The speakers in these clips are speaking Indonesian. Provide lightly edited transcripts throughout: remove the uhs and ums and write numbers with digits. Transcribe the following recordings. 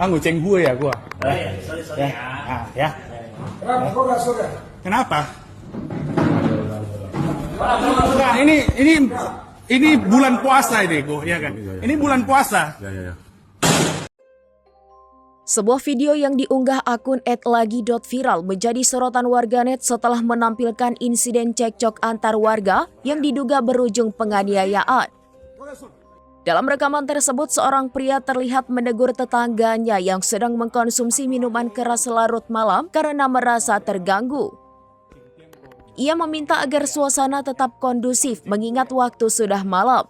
Nguceng gue ya gua. Sorry ya. Ah, ya. Kenapa? Nah, ini bulan puasa ini, Go, ya kan? Ini bulan puasa. Sebuah video yang diunggah akun @lagi.viral menjadi sorotan warganet setelah menampilkan insiden cekcok antar warga yang diduga berujung penganiayaan. Dalam rekaman tersebut, seorang pria terlihat menegur tetangganya yang sedang mengkonsumsi minuman keras larut malam karena merasa terganggu. Ia meminta agar suasana tetap kondusif mengingat waktu sudah malam.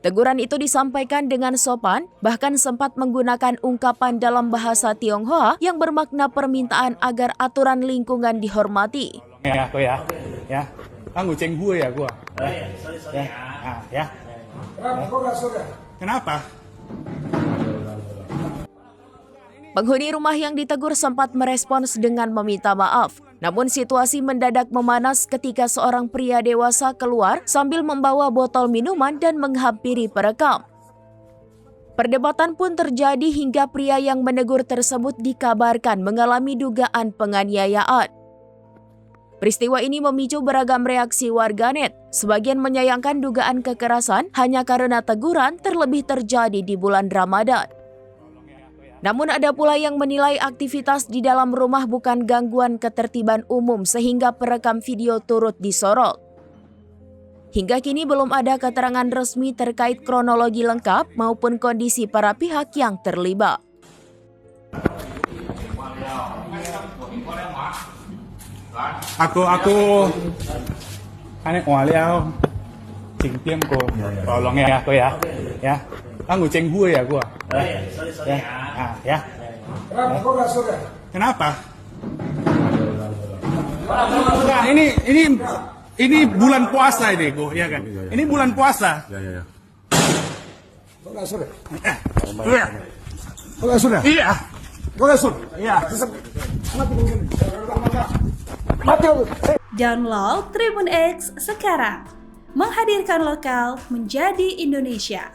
Teguran itu disampaikan dengan sopan, bahkan sempat menggunakan ungkapan dalam bahasa Tionghoa yang bermakna permintaan agar aturan lingkungan dihormati. Ya, aku ya. Ya. Nguceng gue ya gua. Sorry ya. Ah, ya. Kenapa? Penghuni rumah yang ditegur sempat merespons dengan meminta maaf. Namun situasi mendadak memanas ketika seorang pria dewasa keluar sambil membawa botol minuman dan menghampiri perekam. Perdebatan pun terjadi hingga pria yang menegur tersebut dikabarkan mengalami dugaan penganiayaan. Peristiwa ini memicu beragam reaksi warganet. Sebagian menyayangkan dugaan kekerasan hanya karena teguran terlebih terjadi di bulan Ramadan. Namun ada pula yang menilai aktivitas di dalam rumah bukan gangguan ketertiban umum sehingga perekam video turut disorot. Hingga kini belum ada keterangan resmi terkait kronologi lengkap maupun kondisi para pihak yang terlibat. Aku aneh waliao Cing tiêm cô. Tolong ya aku ya. Ya. Nguceng gue ya gua. Sorry ya. Ah, ya. Kenapa? Nah, ini bulan puasa ini, Go, ya kan? Ini bulan puasa. Sudah. Iya. Iya. Download Tribun X sekarang. Menghadirkan lokal menjadi Indonesia.